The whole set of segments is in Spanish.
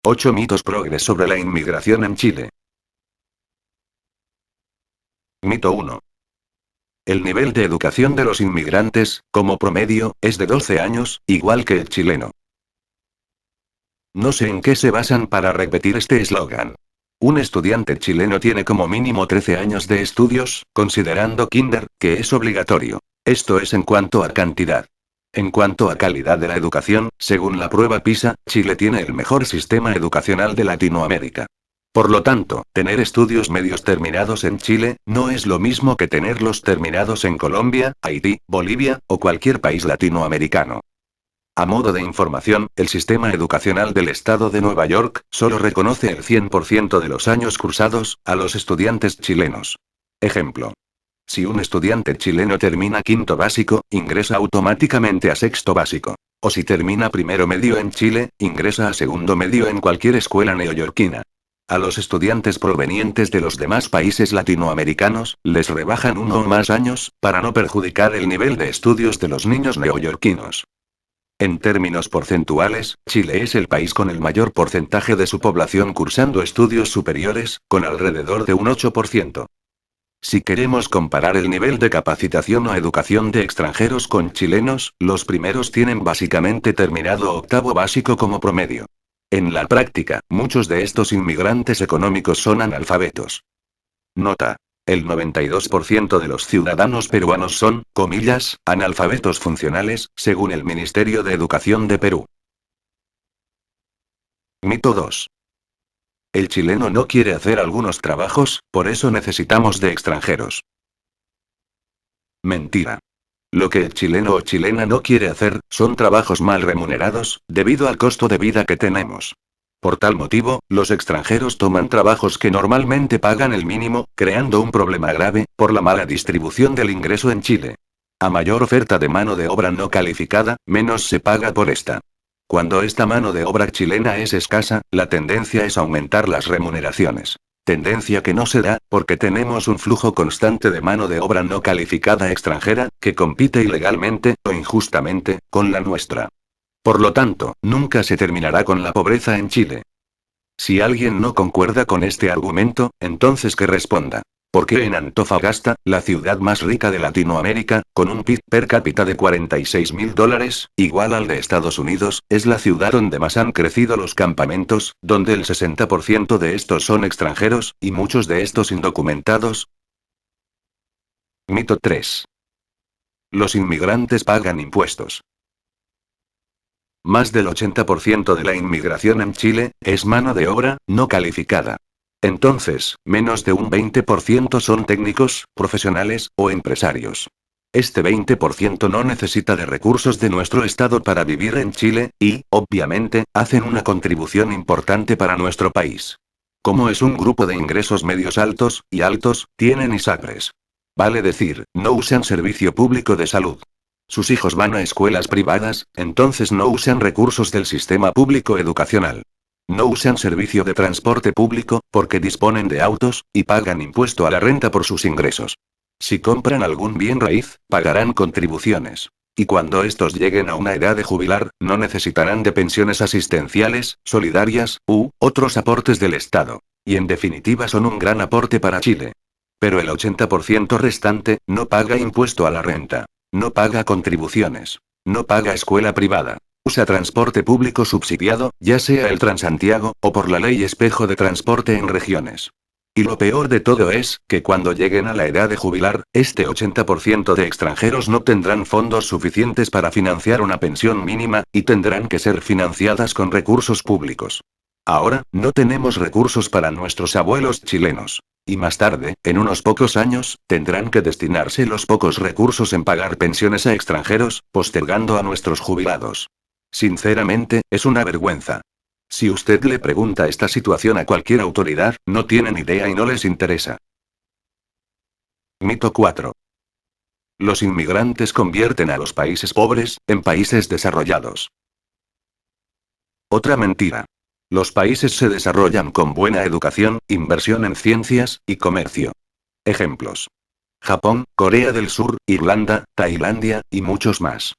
8 mitos progres sobre la inmigración en Chile. Mito 1. El nivel de educación de los inmigrantes, como promedio, es de 12 años, igual que el chileno. No sé en qué se basan para repetir este eslogan. Un estudiante chileno tiene como mínimo 13 años de estudios, considerando kinder, que es obligatorio. Esto es en cuanto a cantidad. En cuanto a calidad de la educación, según la prueba PISA, Chile tiene el mejor sistema educacional de Latinoamérica. Por lo tanto, tener estudios medios terminados en Chile, no es lo mismo que tenerlos terminados en Colombia, Haití, Bolivia, o cualquier país latinoamericano. A modo de información, el sistema educacional del estado de Nueva York, solo reconoce el 100% de los años cursados, a los estudiantes chilenos. Ejemplo. Si un estudiante chileno termina quinto básico, ingresa automáticamente a sexto básico. O si termina primero medio en Chile, ingresa a segundo medio en cualquier escuela neoyorquina. A los estudiantes provenientes de los demás países latinoamericanos, les rebajan uno o más años, para no perjudicar el nivel de estudios de los niños neoyorquinos. En términos porcentuales, Chile es el país con el mayor porcentaje de su población cursando estudios superiores, con alrededor de un 8%. Si queremos comparar el nivel de capacitación o educación de extranjeros con chilenos, los primeros tienen básicamente terminado octavo básico como promedio. En la práctica, muchos de estos inmigrantes económicos son analfabetos. Nota. El 92% de los ciudadanos peruanos son, comillas, analfabetos funcionales, según el Ministerio de Educación de Perú. Mito 2. El chileno no quiere hacer algunos trabajos, por eso necesitamos de extranjeros. Mentira. Lo que el chileno o chilena no quiere hacer, son trabajos mal remunerados, debido al costo de vida que tenemos. Por tal motivo, los extranjeros toman trabajos que normalmente pagan el mínimo, creando un problema grave, por la mala distribución del ingreso en Chile. A mayor oferta de mano de obra no calificada, menos se paga por esta. Cuando esta mano de obra chilena es escasa, la tendencia es aumentar las remuneraciones. Tendencia que no se da, porque tenemos un flujo constante de mano de obra no calificada extranjera, que compite ilegalmente, o injustamente, con la nuestra. Por lo tanto, nunca se terminará con la pobreza en Chile. Si alguien no concuerda con este argumento, entonces que responda. ¿Por qué en Antofagasta, la ciudad más rica de Latinoamérica, con un PIB per cápita de $46.000, igual al de Estados Unidos, es la ciudad donde más han crecido los campamentos, donde el 60% de estos son extranjeros, y muchos de estos indocumentados? Mito 3. Los inmigrantes pagan impuestos. Más del 80% de la inmigración en Chile, es mano de obra, no calificada. Entonces, menos de un 20% son técnicos, profesionales, o empresarios. Este 20% no necesita de recursos de nuestro Estado para vivir en Chile, y, obviamente, hacen una contribución importante para nuestro país. Como es un grupo de ingresos medios altos, y altos, tienen ISAPRES. Vale decir, no usan servicio público de salud. Sus hijos van a escuelas privadas, entonces no usan recursos del sistema público educacional. No usan servicio de transporte público, porque disponen de autos, y pagan impuesto a la renta por sus ingresos. Si compran algún bien raíz, pagarán contribuciones. Y cuando estos lleguen a una edad de jubilar, no necesitarán de pensiones asistenciales, solidarias, u otros aportes del Estado. Y en definitiva son un gran aporte para Chile. Pero el 80% restante, no paga impuesto a la renta. No paga contribuciones. No paga escuela privada. Usa transporte público subsidiado, ya sea el Transantiago, o por la ley espejo de transporte en regiones. Y lo peor de todo es, que cuando lleguen a la edad de jubilar, este 80% de extranjeros no tendrán fondos suficientes para financiar una pensión mínima, y tendrán que ser financiadas con recursos públicos. Ahora, no tenemos recursos para nuestros abuelos chilenos. Y más tarde, en unos pocos años, tendrán que destinarse los pocos recursos en pagar pensiones a extranjeros, postergando a nuestros jubilados. Sinceramente, es una vergüenza. Si usted le pregunta esta situación a cualquier autoridad, no tienen idea y no les interesa. Mito 4. Los inmigrantes convierten a los países pobres, en países desarrollados. Otra mentira. Los países se desarrollan con buena educación, inversión en ciencias, y comercio. Ejemplos. Japón, Corea del Sur, Irlanda, Tailandia, y muchos más.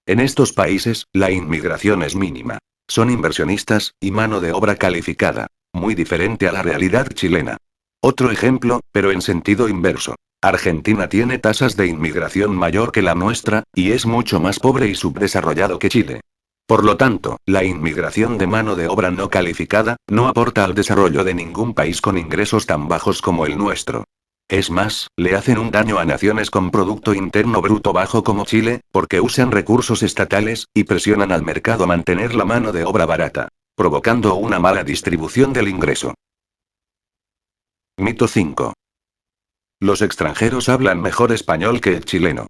En estos países, la inmigración es mínima. Son inversionistas, y mano de obra calificada. Muy diferente a la realidad chilena. Otro ejemplo, pero en sentido inverso. Argentina tiene tasas de inmigración mayor que la nuestra, y es mucho más pobre y subdesarrollado que Chile. Por lo tanto, la inmigración de mano de obra no calificada, no aporta al desarrollo de ningún país con ingresos tan bajos como el nuestro. Es más, le hacen un daño a naciones con Producto Interno Bruto bajo como Chile, porque usan recursos estatales, y presionan al mercado a mantener la mano de obra barata, provocando una mala distribución del ingreso. Mito 5. Los extranjeros hablan mejor español que el chileno.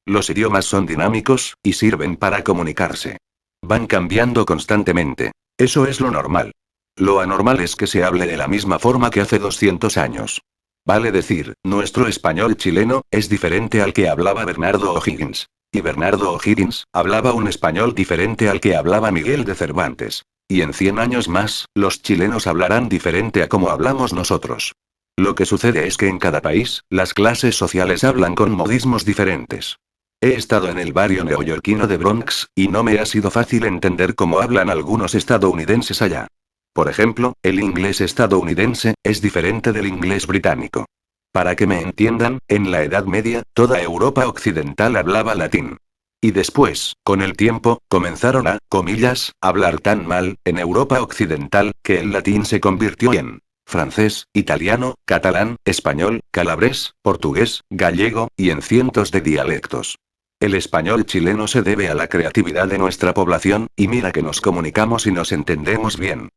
Los idiomas son dinámicos, y sirven para comunicarse. Van cambiando constantemente. Eso es lo normal. Lo anormal es que se hable de la misma forma que hace 200 años. Vale decir, nuestro español chileno es diferente al que hablaba Bernardo O'Higgins. Y Bernardo O'Higgins hablaba un español diferente al que hablaba Miguel de Cervantes. Y en 100 años más, los chilenos hablarán diferente a como hablamos nosotros. Lo que sucede es que en cada país, las clases sociales hablan con modismos diferentes. He estado en el barrio neoyorquino de Bronx, y no me ha sido fácil entender cómo hablan algunos estadounidenses allá. Por ejemplo, el inglés estadounidense es diferente del inglés británico. Para que me entiendan, en la Edad Media, toda Europa occidental hablaba latín. Y después, con el tiempo, comenzaron a, comillas, hablar tan mal, en Europa occidental, que el latín se convirtió en francés, italiano, catalán, español, calabrés, portugués, gallego, y en cientos de dialectos. El español chileno se debe a la creatividad de nuestra población, y mira que nos comunicamos y nos entendemos bien.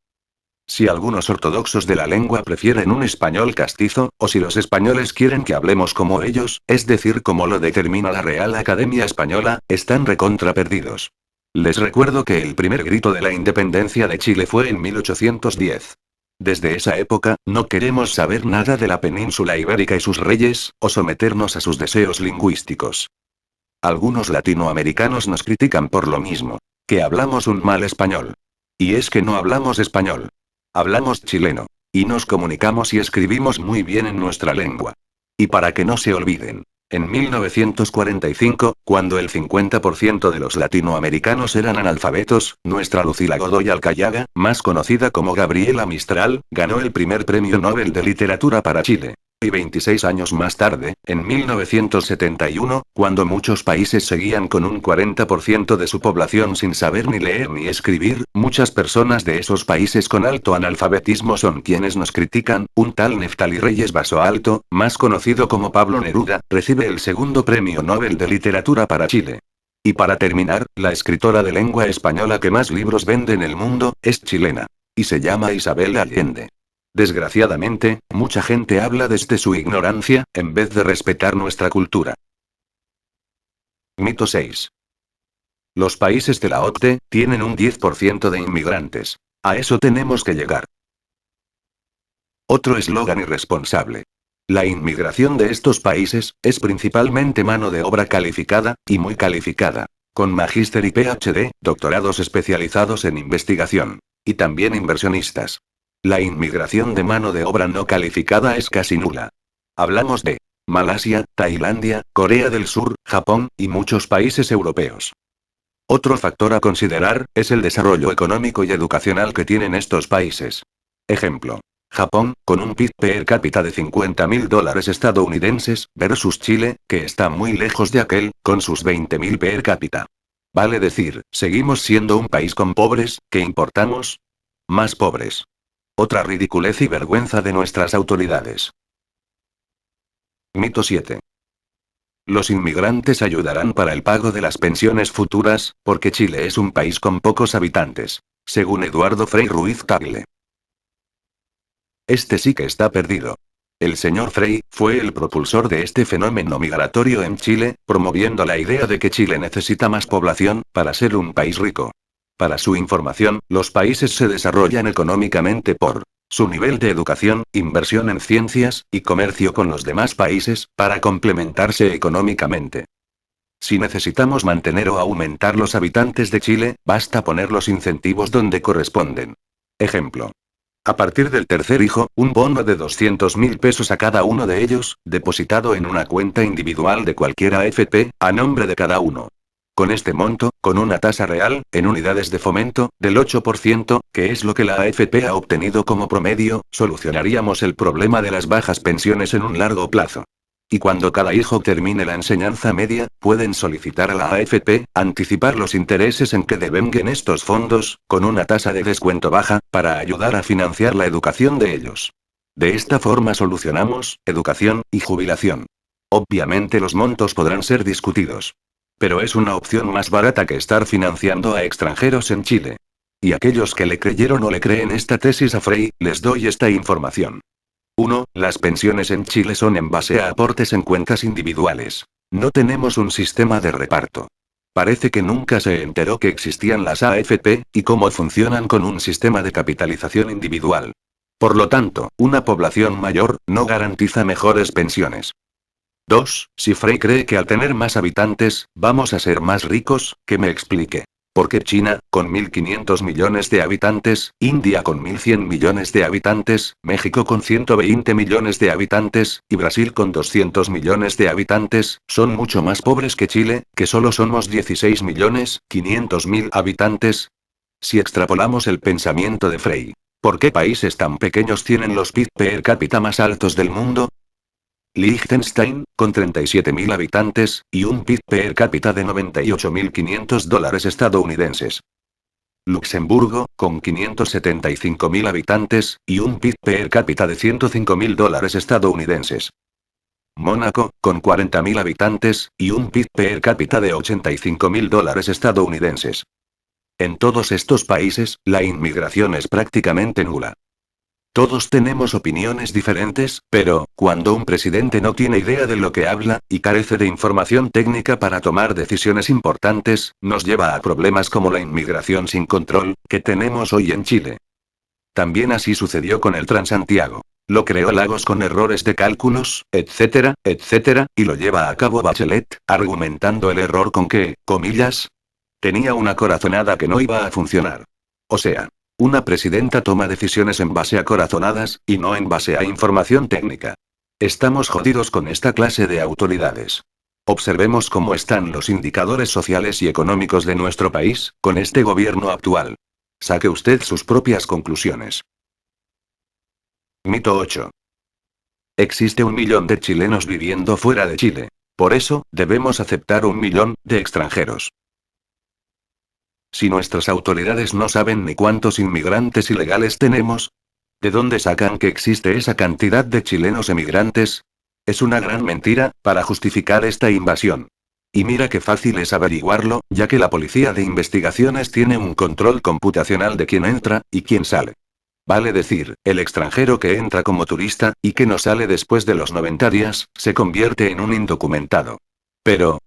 Si algunos ortodoxos de la lengua prefieren un español castizo, o si los españoles quieren que hablemos como ellos, es decir, como lo determina la Real Academia Española, están recontra perdidos. Les recuerdo que el primer grito de la independencia de Chile fue en 1810. Desde esa época, no queremos saber nada de la península ibérica y sus reyes, o someternos a sus deseos lingüísticos. Algunos latinoamericanos nos critican por lo mismo, que hablamos un mal español. Y es que no hablamos español. Hablamos chileno. Y nos comunicamos y escribimos muy bien en nuestra lengua. Y para que no se olviden, en 1945, cuando el 50% de los latinoamericanos eran analfabetos, nuestra Lucila Godoy Alcayaga, más conocida como Gabriela Mistral, ganó el primer premio Nobel de Literatura para Chile. Y 26 años más tarde, en 1971, cuando muchos países seguían con un 40% de su población sin saber ni leer ni escribir, muchas personas de esos países con alto analfabetismo son quienes nos critican. Un tal Neftali Reyes Basoalto, más conocido como Pablo Neruda, recibe el segundo premio Nobel de Literatura para Chile. Y para terminar, la escritora de lengua española que más libros vende en el mundo, es chilena. Y se llama Isabel Allende. Desgraciadamente, mucha gente habla desde su ignorancia, en vez de respetar nuestra cultura. Mito 6. Los países de la OCDE tienen un 10% de inmigrantes. A eso tenemos que llegar. Otro eslogan irresponsable. La inmigración de estos países es principalmente mano de obra calificada, y muy calificada, con magíster y PhD, doctorados especializados en investigación. Y también inversionistas. La inmigración de mano de obra no calificada es casi nula. Hablamos de Malasia, Tailandia, Corea del Sur, Japón, y muchos países europeos. Otro factor a considerar, es el desarrollo económico y educacional que tienen estos países. Ejemplo. Japón, con un PIB per cápita de $50.000 estadounidenses, versus Chile, que está muy lejos de aquel, con sus 20.000 per cápita. Vale decir, seguimos siendo un país con pobres, que importamos más pobres. Otra ridiculez y vergüenza de nuestras autoridades. Mito 7. Los inmigrantes ayudarán para el pago de las pensiones futuras, porque Chile es un país con pocos habitantes, según Eduardo Frei Ruiz Tagle. Este sí que está perdido. El señor Frei fue el propulsor de este fenómeno migratorio en Chile, promoviendo la idea de que Chile necesita más población para ser un país rico. Para su información, los países se desarrollan económicamente por su nivel de educación, inversión en ciencias, y comercio con los demás países, para complementarse económicamente. Si necesitamos mantener o aumentar los habitantes de Chile, basta poner los incentivos donde corresponden. Ejemplo. A partir del tercer hijo, un bono de 200.000 pesos a cada uno de ellos, depositado en una cuenta individual de cualquier AFP, a nombre de cada uno. Con este monto, con una tasa real, en unidades de fomento, del 8%, que es lo que la AFP ha obtenido como promedio, solucionaríamos el problema de las bajas pensiones en un largo plazo. Y cuando cada hijo termine la enseñanza media, pueden solicitar a la AFP, anticipar los intereses en que devenguen estos fondos, con una tasa de descuento baja, para ayudar a financiar la educación de ellos. De esta forma solucionamos, educación, y jubilación. Obviamente los montos podrán ser discutidos. Pero es una opción más barata que estar financiando a extranjeros en Chile. Y aquellos que le creyeron o le creen esta tesis a Frey, les doy esta información. 1. Las pensiones en Chile son en base a aportes en cuentas individuales. No tenemos un sistema de reparto. Parece que nunca se enteró que existían las AFP, y cómo funcionan con un sistema de capitalización individual. Por lo tanto, una población mayor, no garantiza mejores pensiones. 2. Si Frey cree que al tener más habitantes, vamos a ser más ricos, que me explique. Porque China, con 1.500 millones de habitantes, India con 1.100 millones de habitantes, México con 120 millones de habitantes, y Brasil con 200 millones de habitantes, son mucho más pobres que Chile, que solo somos 16 millones, 500 mil habitantes? Si extrapolamos el pensamiento de Frey, ¿por qué países tan pequeños tienen los PIB per cápita más altos del mundo? Liechtenstein, con 37.000 habitantes, y un PIB per cápita de $98.500 estadounidenses. Luxemburgo, con 575.000 habitantes, y un PIB per cápita de $105.000 estadounidenses. Mónaco, con 40.000 habitantes, y un PIB per cápita de $85.000 estadounidenses. En todos estos países, la inmigración es prácticamente nula. Todos tenemos opiniones diferentes, pero, cuando un presidente no tiene idea de lo que habla, y carece de información técnica para tomar decisiones importantes, nos lleva a problemas como la inmigración sin control, que tenemos hoy en Chile. También así sucedió con el Transantiago. Lo creó Lagos con errores de cálculos, etcétera, etcétera, y lo lleva a cabo Bachelet, argumentando el error con que, comillas, tenía una corazonada que no iba a funcionar. O sea, una presidenta toma decisiones en base a corazonadas, y no en base a información técnica. Estamos jodidos con esta clase de autoridades. Observemos cómo están los indicadores sociales y económicos de nuestro país, con este gobierno actual. Saque usted sus propias conclusiones. Mito 8. Existe 1 millón de chilenos viviendo fuera de Chile. Por eso, debemos aceptar 1 millón de extranjeros. Si nuestras autoridades no saben ni cuántos inmigrantes ilegales tenemos, ¿de dónde sacan que existe esa cantidad de chilenos emigrantes? Es una gran mentira, para justificar esta invasión. Y mira qué fácil es averiguarlo, ya que la Policía de Investigaciones tiene un control computacional de quién entra, y quién sale. Vale decir, el extranjero que entra como turista, y que no sale después de los 90 días, se convierte en un indocumentado. Pero,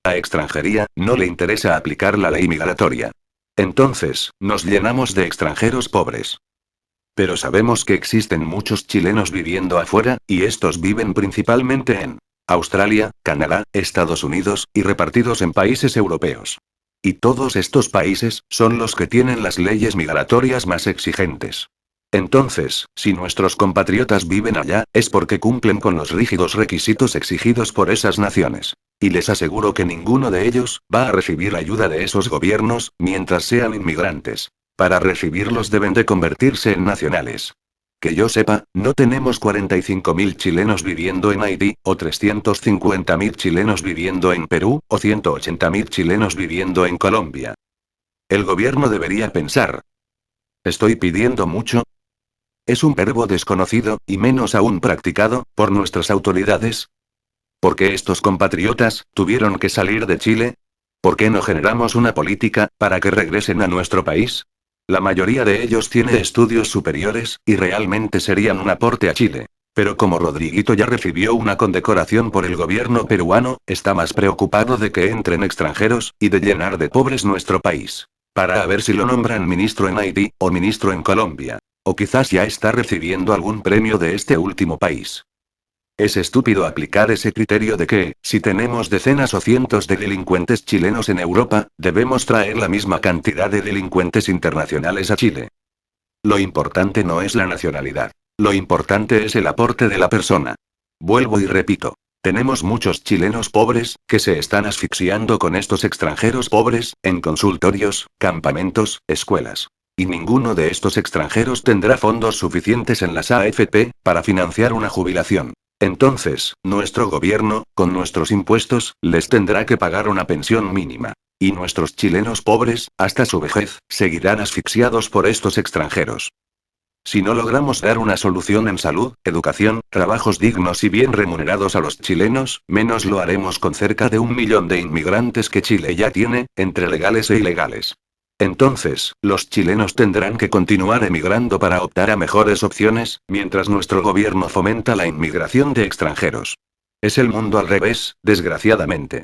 a extranjería, no le interesa aplicar la ley migratoria. Entonces, nos llenamos de extranjeros pobres. Pero sabemos que existen muchos chilenos viviendo afuera, y estos viven principalmente en Australia, Canadá, Estados Unidos, y repartidos en países europeos. Y todos estos países, son los que tienen las leyes migratorias más exigentes. Entonces, si nuestros compatriotas viven allá, es porque cumplen con los rígidos requisitos exigidos por esas naciones. Y les aseguro que ninguno de ellos va a recibir ayuda de esos gobiernos, mientras sean inmigrantes. Para recibirlos deben de convertirse en nacionales. Que yo sepa, no tenemos 45.000 chilenos viviendo en Haití, o 350.000 chilenos viviendo en Perú, o 180.000 chilenos viviendo en Colombia. El gobierno debería pensar. ¿Estoy pidiendo mucho? Es un verbo desconocido, y menos aún practicado, por nuestras autoridades. ¿Por qué estos compatriotas tuvieron que salir de Chile? ¿Por qué no generamos una política para que regresen a nuestro país? La mayoría de ellos tiene estudios superiores, y realmente serían un aporte a Chile. Pero como Rodriguito ya recibió una condecoración por el gobierno peruano, está más preocupado de que entren extranjeros, y de llenar de pobres nuestro país. Para ver si lo nombran ministro en Haití, o ministro en Colombia. O quizás ya está recibiendo algún premio de este último país. Es estúpido aplicar ese criterio de que, si tenemos decenas o cientos de delincuentes chilenos en Europa, debemos traer la misma cantidad de delincuentes internacionales a Chile. Lo importante no es la nacionalidad. Lo importante es el aporte de la persona. Vuelvo y repito. Tenemos muchos chilenos pobres, que se están asfixiando con estos extranjeros pobres, en consultorios, campamentos, escuelas. Y ninguno de estos extranjeros tendrá fondos suficientes en las AFP, para financiar una jubilación. Entonces, nuestro gobierno, con nuestros impuestos, les tendrá que pagar una pensión mínima. Y nuestros chilenos pobres, hasta su vejez, seguirán asfixiados por estos extranjeros. Si no logramos dar una solución en salud, educación, trabajos dignos y bien remunerados a los chilenos, menos lo haremos con cerca de 1 millón de inmigrantes que Chile ya tiene, entre legales e ilegales. Entonces, los chilenos tendrán que continuar emigrando para optar a mejores opciones, mientras nuestro gobierno fomenta la inmigración de extranjeros. Es el mundo al revés, desgraciadamente.